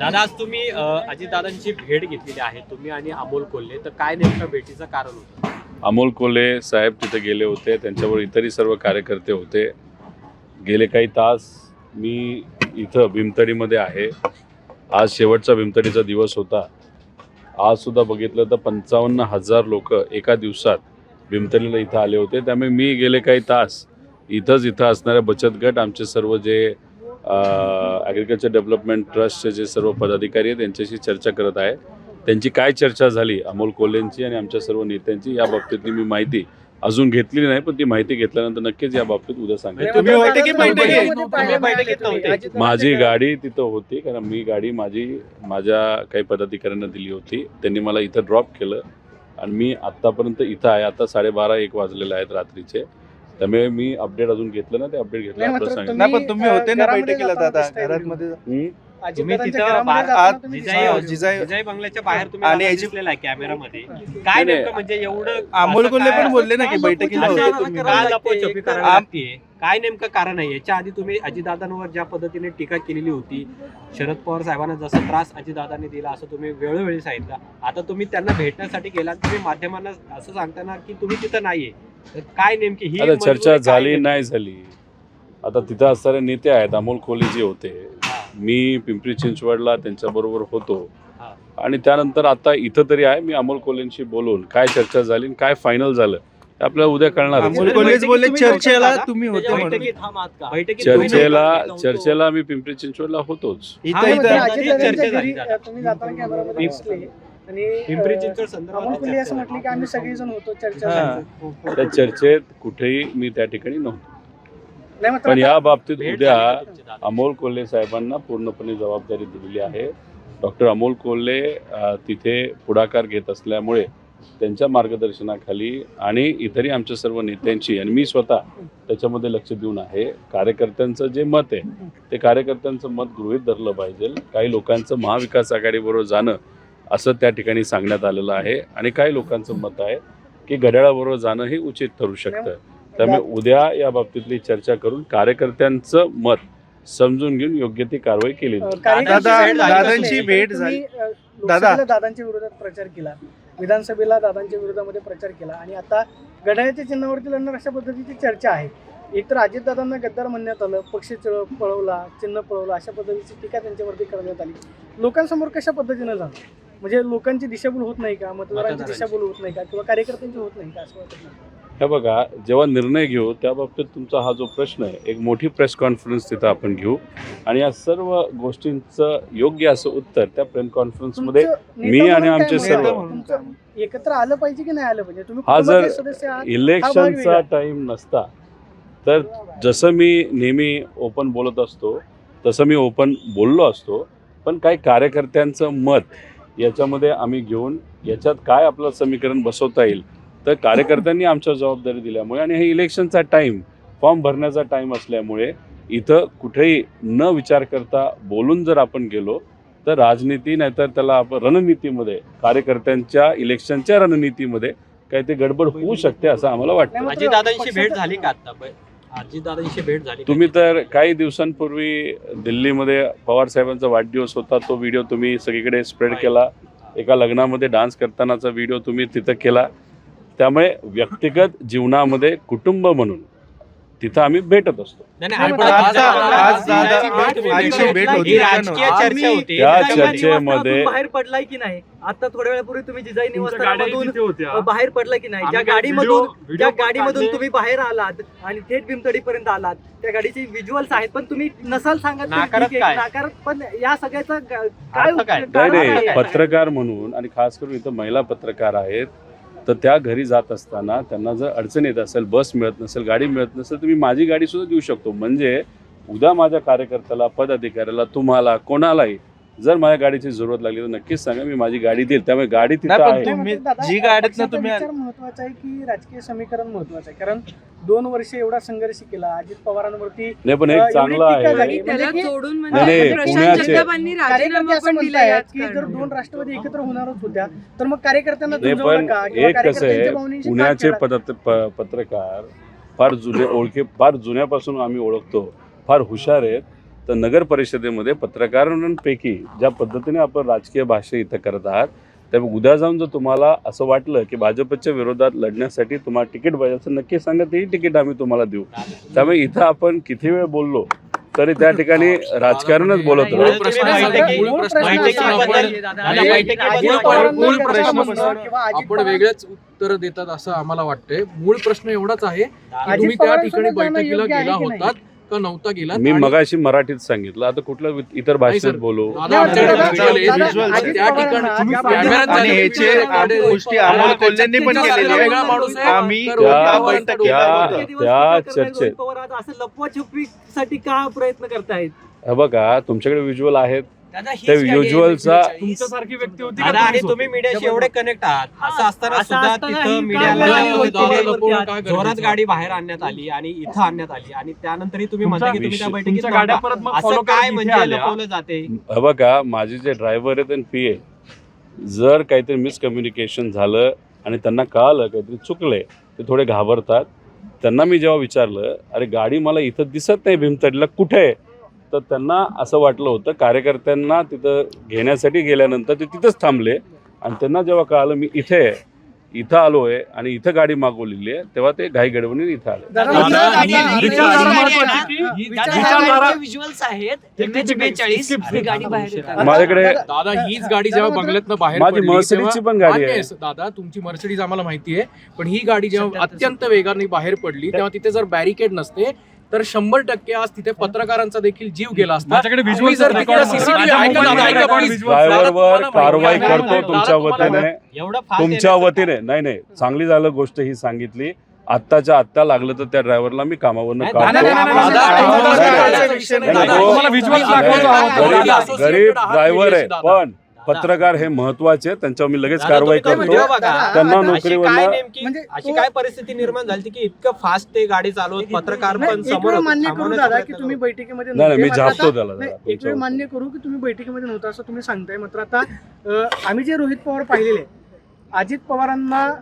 दादा, आज तुम्ही अजितदादांची भेट घेतलेली आहे, तुम्ही आणि अमोल कोल्हे, तर काय नेमकं भेटीचं कारण होतं? अमोल कोल्हे साहेब तिथे गेले होते, त्यांच्यावर इतरही सर्व कार्यकर्ते होते. गेले काही तास मी इथं भीमतडीमध्ये आहे. आज शेवटचा भीमतडीचा दिवस होता. आज सुद्धा बघितलं तर 55,000 लोक एका दिवसात भीमतडीला इथं आले होते. त्यामुळे मी गेले काही तास इथं असणारे बचत गट, आमचे सर्व जे ॲग्रिकल्चर डेव्हलपमेंट ट्रस्टचे जे सर्व पदाधिकारी आहेत त्यांच्याशी चर्चा करत आहे. त्यांची काय चर्चा झाली अमोल कोल्हेंची आणि आमच्या सर्व नेत्यांची या बाबतीतली मी माहिती अजून घेतलेली नाही, पण ती माहिती घेतल्यानंतर नक्कीच या बाबतीत उद्या सांगेन. तुम्ही होते की बैठकीत नव्हते? माझी गाडी तिथं होती, कारण मी गाडी माझ्या काही पदाधिकाऱ्यांना दिली होती. त्यांनी मला इथं ड्रॉप केलं आणि मी आत्तापर्यंत इथं आहे. आता 12:30-1 वाजलेले आहेत रात्रीचे. त्यामुळे मी अपडेट अजून घेतलं ना, ते अपडेट घेतलं आपलं सांगेन. नाही, पण तुम्ही होते ना बैठकीला दादा, घरामध्ये तुम्ही तिथं जिजाई बंगल्याच्या बाहेर तुम्ही दिसलेला आहे कॅमेरामध्ये. काय नेमकं म्हणजे एवढं अमोल कोल्हे पण बोलले ना की बैठकीला होते तुम्ही. का लपवाछपी करायला लागतीये? काय नेमकं कारण आहे? याच्या आधी तुम्ही अजितदादांवर ज्या पद्धतीने टीका केलेली होती, शरद पवार साहेबांना जसा त्रास अजितदादांनी दिला असं तुम्ही वेळोवेळी सांगितलं. आता तुम्ही त्यांना भेटण्यासाठी गेला, तुम्ही माध्यमांना असं सांगताना की तुम्ही तिथं नाहीये, तर काय नेमकी ही आता चर्चा झाली नाही झाली? आता तिथं असणारे नेते आहेत, अमोल कोल्हे होते, मी पिंपरी चिंचवडला त्यांच्याबरोबर होतो आणि त्यानंतर आता इथं तरी आहे. मी अमोल कोल्हेंशी बोलून काय चर्चा झाली आणि काय फायनल झालं ते आपल्याला उद्या कळणार. अमोल कोल्हेच बोलले चर्चेला तुम्ही होते म्हणून. चर्चेला मी पिंपरी चिंचवडला होतोच. पिंपरी चिंचवड संदर्भात त्या चर्चेत कुठेही मी त्या ठिकाणी नव्हतो. पण या बाबतीत उद्या अमोल कोल्हे साहेबांना पूर्णपणे जबाबदारी दिलेली आहे. डॉक्टर अमोल कोल्हे तिथे पुढाकार घेत असल्यामुळे त्यांच्या मार्गदर्शनाखाली आणि इतरही आमच्या सर्व नेत्यांची आणि मी स्वतः त्याच्यामध्ये लक्ष देऊन आहे. कार्यकर्त्यांचं जे मत आहे ते कार्यकर्त्यांचं मत गृहीत धरलं पाहिजे. काही लोकांचं महाविकास आघाडीबरोबर जाणं असं त्या ठिकाणी सांगण्यात आलेलं आहे आणि काही लोकांचं मत आहे की घड्याळाबरोबर जाणं हे उचित ठरू शकतं. त्यामुळे उद्या या बाबतीतली चर्चा करून कार्यकर्त्यांचं मत समजून घेऊन योग्य ती कारवाई केली जाईल. दादांची भेट झाली. दादांच्या विरोधात प्रचार केला, विधानसभेला दादांच्या विरोधामध्ये प्रचार केला आणि आता घड्याळाच्या चिन्हावरती लढणार अशा पद्धतीची चर्चा आहे. एकतर अजितदादांना गद्दार म्हणण्यात आलं, पक्ष पळवला, चिन्ह पळवला, अशा पद्धतीची टीका त्यांच्यावरती करण्यात आली. लोकांसमोर कशा पद्धतीनं झालं? म्हणजे लोकांची दिशाभूल होत नाही का, मतदारांची दिशाभूल होत नाही का, किंवा कार्यकर्त्यांची होत नाही का, असं वाटत नाही? हे बघा, जेव्हा निर्णय घेऊ त्या बाबतीत तुमचा हा जो प्रश्न आहे, एक मोठी प्रेस कॉन्फरन्स तिथं आपण घेऊ आणि या सर्व गोष्टींचं योग्य असं उत्तर त्या प्रेस कॉन्फरन्समध्ये मी आणि आमचे सर्व एकत्र आलं पाहिजे की नाही आलं पाहिजे? तुम्ही हा जर सदस्य आहात, इलेक्शनचा टाइम नसता तर जसं मी नेहमी ओपन बोलत असतो तसं मी ओपन बोललो असतो. पण काही कार्यकर्त्यांचं मत याच्यामध्ये आम्ही घेऊन याच्यात काय आपलं समीकरण बसवता येईल तर कार्यकर्त्यांनी आमच्या जबाबदारी दिल्यामुळे आणि हे इलेक्शनचा टाईम, फॉर्म भरण्याचा टाईम असल्यामुळे इथं कुठेही न विचार करता बोलून जर आपण गेलो तर राजनीती नाहीतर त्याला आपण रणनीतीमध्ये, कार्यकर्त्यांच्या इलेक्शनच्या रणनीतीमध्ये काही ते गडबड होऊ शकते असं आम्हाला वाटतं. अजितदादांची भेट झाली का आता? अजितदादांची भेट झाली? तुम्ही तर काही दिवसांपूर्वी दिल्लीमध्ये पवार साहेबांचा वाढदिवस होता, तो व्हिडिओ तुम्ही सगळीकडे स्प्रेड केला. एका लग्नामध्ये डान्स करतानाचा व्हिडिओ तुम्ही तिथं केला. त्यामुळे व्यक्तिगत जीवनामध्ये कुटुंब म्हणून तिथं आम्ही भेटत असतो. त्या चर्चेमध्ये बाहेर पडलाय की नाही? आता थोड्या वेळापूर्वी तुम्ही जिजाई निवासस्थानामधून बाहेर पडलाय की नाही? ज्या गाडीमधून तुम्ही बाहेर आलात आणि थेट भीमतडीपर्यंत आलात, त्या गाडीचे व्हिज्युअल्स आहेत, पण तुम्ही नसाल सांगत नाकारत. पण या सगळ्याचा काय नाही, पत्रकार म्हणून आणि खास करून इथं महिला पत्रकार आहेत, तर त्या घरी जात असताना त्यांना जर अडचण येत असेल, बस मिळत नसेल, गाडी मिळत नसेल, तर मी माझी गाडी सुद्धा देऊ शकतो. म्हणजे उद्या माझ्या कार्यकर्त्याला, पदाधिकाऱ्याला, तुम्हाला कोणालाही जर माझ्या गाडीची जरूरत लागली तर नक्कीच सांगा, मी माझी गाडी देईल. त्यामुळे गाडी तिथं आहे. जी गाडीतनं तुम्ही महत्वाचं आहे की राजकीय समीकरण महत्वाचं आहे? कारण 2 वर्ष एवढा संघर्ष केला अजित पवारांवरती. नाही, पण एक चांगलं आहे. की जर 2 राष्ट्रवादी एकत्र होणारच होत्या तर मग कार्यकर्त्यांना एक कसं आहे, पुण्याचे पत्रकार फार जुन्यापासून आम्ही ओळखतो, फार हुशार आहेत. तर नगर परिषदेमध्ये पत्रकारांपैकी ज्या पद्धतीने आपण राजकीय भाषा इथं करत आहात, त्यामुळे उद्या जाऊन जर तुम्हाला असं वाटलं की भाजपच्या विरोधात लढण्यासाठी तुम्हाला तिकीट पाहिजे असं नक्की सांगा, तेही तिकीट आम्ही तुम्हाला देऊ. त्यामुळे इथं आपण किती वेळ बोललो तरी त्या ठिकाणी राजकारणच बोलत मूळ राहतो. प्रश्न असा आहे की आपण वेगळेच उत्तर देतात असं आम्हाला वाटतंय. मूळ प्रश्न एवढाच आहे की तुम्ही त्या ठिकाणी बैठकीला गेला होतात का नव्हता गेला. मी मगाशी मराठीत सांगितलं, आता कुठलं इतर भाषेत बोलू. त्या ठिकाणी आणि ह्याचे गोष्टी अमोल कोल्हेंनी पण केलेल्या आहेत. वेगळा माणूस आहे. आम्ही त्या चर्चेत असं लपवाछपवीसाठी का प्रयत्न करतायत? हे बघा, तुमच्याकडे व्हिज्युअल आहेत, त्या व्हिज्युअलचा तुमच्यासारखी व्यक्ती होती दादा, आणि तुम्ही मीडियाशी एवढे कनेक्ट आहात, असं असताना असं सुद्धा असताना तिथं ही मीडियाला कारवाई जोरात गाडी बाहेर आणण्यात आली आणि इथं आणण्यात आली आणि त्यानंतरही तुम्ही म्हणता की तुम्ही त्या बैठकीत तुमच्या गाड्या नव्हता. परत मग असं follow काय करत म्हणजे इथे आल्या. लपवलं जाते? हे बघा, माझे जे ड्रायव्हर आहेत आणि PA, जर काहीतरी मिसकम्युनिकेशन झालं आणि त्यांना कळालं काहीतरी चुकलंय, ते थोडे घाबरतात. त्यांना मी जेव्हा विचारलं, अरे गाडी मला इथं दिसत नाही भीमतडीला, कुठे आहे, तर त्यांना असं वाटलं होतं कार्यकर्त्यांना तिथं घेण्यासाठी गेल्यानंतर ते तिथंच थांबले. आणि त्यांना जेव्हा कळालं मी इथं आलोय आणि इथं गाडी मागवलेली आहे, तेव्हा ते घाई गडबडीने इथं आले. माझ्याकडे दादा हीच गाडी जेव्हा बंगल्यातनं बाहेर माझी पडली, मर्सिडीजची तेव्हा- पण गाडी मान्य आहे. आहे दादा, तुमची मर्सिडीज आम्हाला माहिती आहे, पण ही गाडी जेव्हा अत्यंत वेगाने बाहेर पडली तेव्हा तिथे जर बॅरिकेड नसते तर 100% आज तिथे पत्रकारांचा देखील जीव गेला असता. तुम्ही जर तिकडे CCTV ऐका दादा, ऐका please. ड्रायव्हरवर कारवाई दादा, करतो तुमच्या वतीने, एवढं fast तुमच्या येण्याचं वतीने. नाही, चांगली झालं गोष्ट ही सांगितली. आत्ताच्या आत्ता लागलं तर त्या ड्रायव्हरला मी कामावरनं नाही, काढतो. गरीब ड्रायव्हर आहे, पण पत्रकार हे महत्वाचे, त्यांच्यावर मी लगेच दादा, कारवाई तुम्ही तो करतो. व्हिडिओ बघा. त्यांना अशी नोकरीवरनं- काय नेमकी- म्हणजे अशी काय परिस्थिती निर्माण झाली की इतकं फास्ट ते गाडी चालवत पत्रकार पण एक समोर वेळ मान्य करू थांबवण्याचा दादा की प्रयत्न तुम्ही करतो. बैठकीमध्ये नाही, नव्हते. मी मात्र झापतो आता- त्याला नाही, जरा, एक वेळ तुमच्या मान्य करू की तुम्ही बैठकीमध्ये नव्हता असं तुम्ही सांगताय. मात्र आता आम्ही जे रोहित पवार पाहिलेले, अजित पवारांना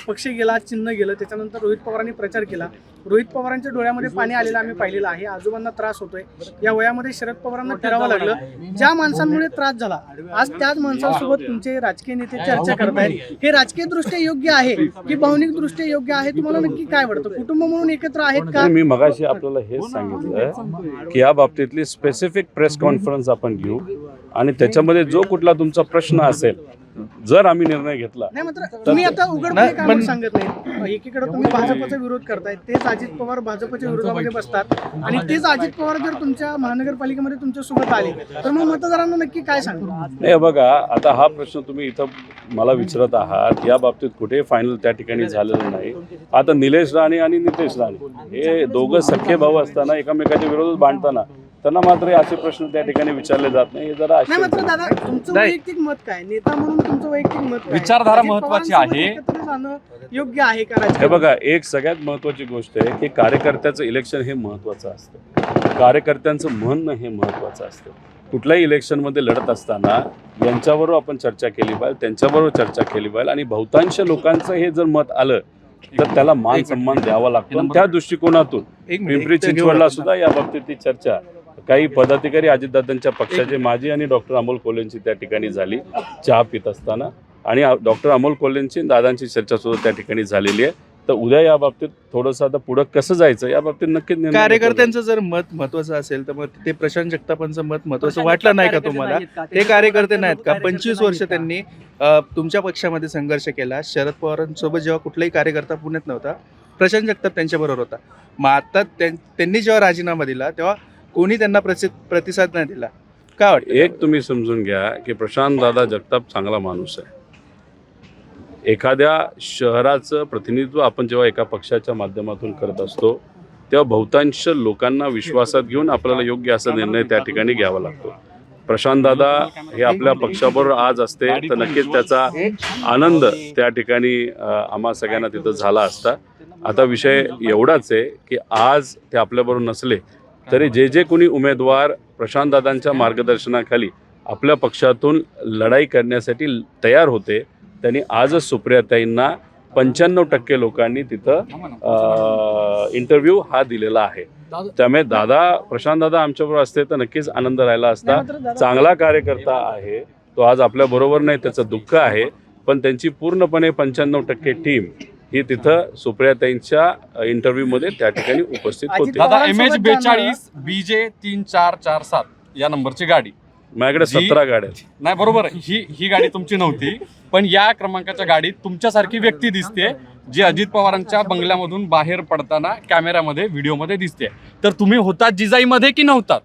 पक्ष गेला, चिन्ह गेलं, त्याच्यानंतर रोहित पवारांनी प्रचार केला. रोहित पवारांच्या डोळ्यामध्ये पाणी आलेलं आम्ही पाहिलेलं आहे. आजोबांना त्रास होतोय, या वयामध्ये शरद पवारांना फिरावं लागलं. ज्या माणसांमुळे त्रास झाला, आज त्याच माणसांसोबत तुमचे राजकीय नेते चर्चा करतायत. हे राजकीय दृष्ट्या योग्य आहे की भावनिक दृष्ट्या योग्य आहे? तुम्हाला नक्की काय वाटतं? कुटुंब म्हणून एकत्र आहेत का? मी मगाशी आपल्याला हेच सांगितलं की या बाबतीतली स्पेसिफिक प्रेस कॉन्फरन्स आपण घेऊ आणि त्याच्यामध्ये जो कुठला तुमचा प्रश्न असेल, जर आम्ही निर्णय घेतला. नाही, मात्र तुम्ही आता उघडपणे काय म्हणून सांगत नाही. एकीकडे तुम्ही भाजपचा विरोध करताय, तेच अजित पवार भाजपच्या विरोधामध्ये बसतात आणि तेच अजित पवार जर तुमच्या महानगरपालिकेमध्ये तुमच्या सोबत आले तर मग मतदारांना नक्की काय सांगणार? नाही बघा, आता हा प्रश्न तुम्ही इथं मला विचारत आहात, या बाबतीत कुठे फायनल त्या ठिकाणी झालेलं नाही. आता निलेश राणे आणि नितेश राणे हे दोघं सख्खे भाऊ असताना एकमेकाच्या विरोधात भांडताना त्यांना मात्र असे प्रश्न त्या ठिकाणी विचारले जात नाही. हे जरा नाही, मात्र आश्चर्य. दादा तुमचं वैयक्तिक मत काय? नेता म्हणून तुमचं वैयक्तिक मत काय? विचारधारा अजित महत्त्वाची पवारांसोबत आहे. एकत्र जाणं योग्य आहे का? हे बघा, एक सगळ्यात महत्त्वाची गोष्ट आहे की कार्यकर्त्याचं इलेक्शन हे महत्त्वाचं असतं. कार्यकर्त्यांचं म्हणणं हे महत्त्वाचं असतं. कुठल्याही इलेक्शनमध्ये लढत असताना यांच्याबरोबर आपण चर्चा केली पाहिजे, त्यांच्याबरोबर चर्चा केली पाहिजे आणि बहुतांश लोकांचं हे जर मत आलं तर त्याला मान सन्मान द्यावा लागतो. आणि त्या दृष्टिकोनातून पिंपरी चिंचवडला सुद्धा या बाबतीत चर्चा काही पदाधिकारी अजितदादांच्या पक्षाचे माजी आणि डॉक्टर अमोल कोल्हेंची त्या ठिकाणी झाली चहा पित असताना, आणि डॉक्टर अमोल कोल्हेंची दादांची चर्चा सुद्धा त्या ठिकाणी झालेली आहे. तर उद्या या बाबतीत थोडंसं आता पुढं कसं जायचं या बाबतीत नक्कीच निर्णय घेतला जाईल. कार्यकर्त्यांचं जर मत महत्वाचं असेल तर मग ते प्रशांत जगतापांचं मत महत्वाचं वाटलं नाही का तुम्हाला? ते कार्यकर्ते नाहीत का? 25 वर्ष त्यांनी तुमच्या पक्षामध्ये संघर्ष केला. शरद पवारांसोबत जेव्हा कुठलाही कार्यकर्ता पुण्यात नव्हता, प्रशांत जगताप त्यांच्याबरोबर होता. मग आता त्यांनी जेव्हा राजीनामा दिला तेव्हा कोणी त्यांना प्रतिसाद नाही दिला. काय वाटतं? एक तुम्ही समजून घ्या की प्रशांत दादा जगताप चांगला माणूस आहे. एखाद्या शहराचं प्रतिनिधित्व आपण जेव्हा एका पक्षाच्या माध्यमातून करत असतो तेव्हा बहुतांश लोकांना विश्वासात घेऊन आपल्याला योग्य असा निर्णय त्या ठिकाणी घ्यावा लागतो. प्रशांत दादा हे आपल्या पक्षाबरोबर आज असते तर नक्कीच त्याचा आनंद त्या ठिकाणी आम्हा सगळ्यांना तिथं झाला असता. आता विषय एवढाच आहे की आज ते आपल्याबरोबर नसले तरी जे कोणी उमेदवार प्रशांत दादांच्या मार्गदर्शनाखाली आपल्या पक्षातून लढाई करण्यासाठी तयार होते त्यांनी आजच सुप्रियाताईंना 95% लोकांनी तिथं इंटरव्ह्यू हा दिलेला आहे. त्यामुळे प्रशांत दादा आमच्याबरोबर असते तर नक्कीच आनंद राहिला असता. चांगला कार्यकर्ता आहे तो, आज आपल्या बरोबर नाही, त्याचं दुःख आहे, पण त्यांची पूर्णपणे 95% टीम ही तिथं सुप्रियाताईंच्या इंटरव्ह्यूमध्ये त्या ठिकाणी उपस्थित होती. दादा, MH42 BJ 3447 या नंबरची गाडी माझ्याकडे 17 गाड्या आहेत. नाही, बरोबर ही गाडी तुमची नव्हती, पण या क्रमांकाच्या गाडीत तुमच्यासारखी व्यक्ती दिसते जी अजित पवारांच्या बंगल्यामधून बाहेर पडताना कॅमेऱ्यामध्ये व्हिडिओमध्ये दिसते. तर तुम्ही होतात जिजाईमध्ये की नव्हतात?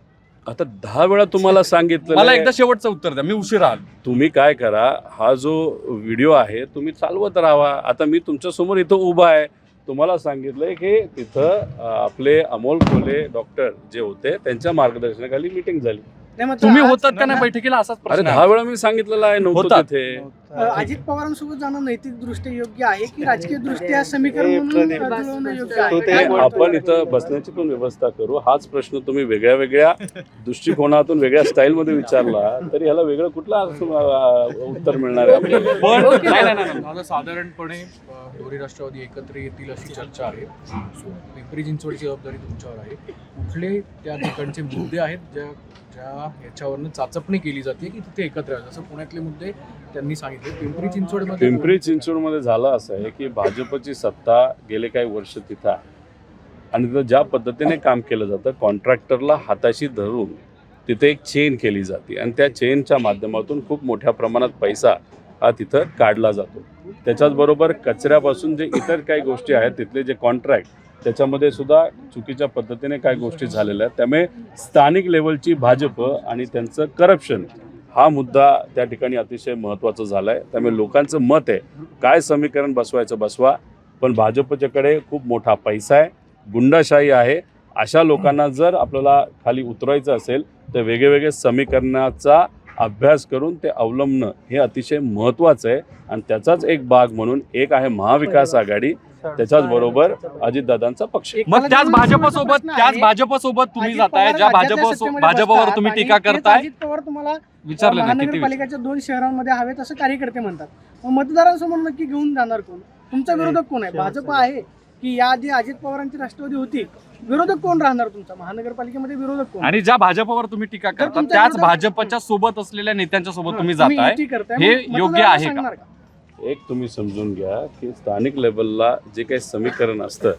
आता 10 वेळा तुम्हाला सांगितलं. मला एकदा शेवटचं उत्तर द्या, मी उशिरा आलो. तुम्ही काय करा, हा जो व्हिडिओ आहे तुम्ही चालवत राहा. आता मी तुमच्या समोर इथं उभा आहे, तुम्हाला सांगितलंय की तिथं आपले अमोल कोल्हे डॉक्टर जे होते त्यांच्या मार्गदर्शनाखाली मीटिंग झाली. तुम्ही होतात का नाही बैठकीला असाच अरे प्रश्न 10 वेळा मी सांगितलेलं आहे, नव्हतं होतात. तिथे. अजित पवारांसोबत जाणं नैतिक दृष्ट्या योग्य आहे की राजकीय दृष्ट्या समीकरण म्हणून जुळवणं योग्य आहे? नाही, आपण इथं बसण्याची पण व्यवस्था करू. हाच प्रश्न तुम्ही वेगळ्या वेगळ्या दृष्टिकोनातून वेगळ्या स्टाईलमध्ये विचारला तरी ह्याला वेगळं कुठलं उत्तर मिळणार आहे आपल्याला? दादा, साधारणपणे दोन्ही राष्ट्रवादी एकत्र येतील अशी चर्चा आहे. सो पिंपरी चिंचवडची जबाबदारी तुमच्यावर आहे. कुठले त्या ठिकाणचे मुद्दे आहेत ज्या याच्यावरनं चाचपणी केली जाते की तिथे एकत्र आहे? जसं पुण्यातले मुद्दे त्यांनी सांगितले. पिंपरी चिंचवडमध्ये झालं असं आहे की भाजपची सत्ता गेले काही वर्ष तिथं आहे आणि तिथं ज्या पद्धतीने काम केलं जातं, कॉन्ट्रॅक्टरला हाताशी धरून तिथे एक चेन केली जाते आणि त्या चेनच्या माध्यमातून खूप मोठ्या प्रमाणात पैसा हा तिथं काढला जातो. त्याच्याचबरोबर कचऱ्यापासून जे इतर काही गोष्टी आहेत, तिथले जे कॉन्ट्रॅक्ट, त्याच्यामध्ये सुद्धा चुकीच्या पद्धतीने काही गोष्टी झालेल्या आहेत. त्यामुळे स्थानिक लेवलची भाजप आणि त्यांचं करप्शन हा मुद्दा त्या ठिकाणी अतिशय महत्त्वाचा झाला आहे. त्यामुळे लोकांचं मत आहे, काय समीकरण बसवायचं बसवा, पण भाजपच्याकडे खूप मोठा पैसा आहे, गुंडाशाही आहे. अशा लोकांना जर आपल्याला खाली उतरवायचं असेल तर वेगवेगळे समीकरणाचा अभ्यास करून ते अवलंबणं हे अतिशय महत्त्वाचं आहे. आणि त्याचाच एक भाग म्हणून एक आहे महाविकास आघाडी, त्याच्याच बरोबर अजितदादांचा पक्ष. मग त्याच भाजपसोबत तुम्ही जाताय, ज्या भाजपवर तुम्ही टीका करताय. अजित पवार तुम्हाला विचारले ना किती महानगरपालिकेच्या 2 शहरांमध्ये हवेत असं कार्यकर्ते म्हणतात. मग मतदारांसमोर नक्की घेऊन जाणार कोण? तुमचा विरोधक कोण आहे? भाजप आहे की याआधी अजित पवारांची राष्ट्रवादी होती? विरोधक कोण राहणार तुमचा महानगरपालिकेमध्ये? विरोधक कोण? आणि ज्या भाजपवर तुम्ही टीका करता तुमच्या त्याच विरोधात- भाजपच्या सोबत असलेल्या नेत्यांच्या सोबत तुम्ही तुम्ही जाताय, युती करताय, हे मग योग्य मतदारांना आहे का? सांगणार एक तुम्ही समजून घ्या की स्थानिक लेवलला जे काही समीकरण असतं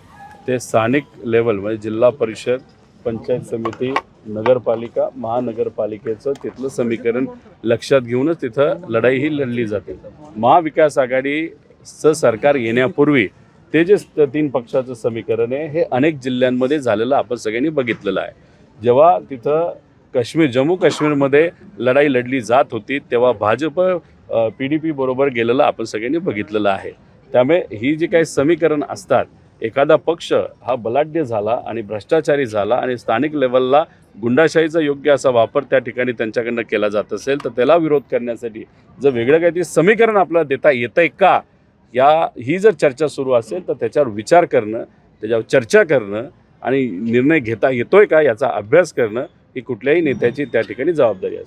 ते स्थानिक लेवल म्हणजे जिल्हा परिषद, पंचायत समिती, नगरपालिका, महानगरपालिकेचं तिथलं समीकरण लक्षात घेऊनच तिथं लढाई ही लढली जाते. महाविकास आघाडीचं सरकार येण्यापूर्वी ते जे 3 पक्षाचं समीकरण आहे हे अनेक जिल्ह्यांमध्ये झालेलं आपण सगळ्यांनी बघितलेलं आहे. जेव्हा तिथं जम्मू काश्मीरमध्ये लढाई लढली जात होती तेव्हा भाजप PDP बरोबर गेलेलं आपण सगळ्यांनी बघितलेलं आहे. त्यामुळे ही जी काही समीकरण असतात, एखादा पक्ष हा बलाढ्य झाला आणि भ्रष्टाचारी झाला आणि स्थानिक लेवलला गुंडाशाहीचा योग्य असा वापर त्या ठिकाणी त्यांच्याकडनं केला जात असेल तर त्याला विरोध करण्यासाठी जर वेगळं काहीतरी समीकरण आपल्याला देता येतंय का, ही जर चर्चा सुरू असेल तर त्याच्यावर विचार करणं, त्याच्यावर चर्चा करणं आणि निर्णय घेता येतोय का याचा अभ्यास करणं ही कुठल्याही नेत्याची त्या ठिकाणी जबाबदारी असते.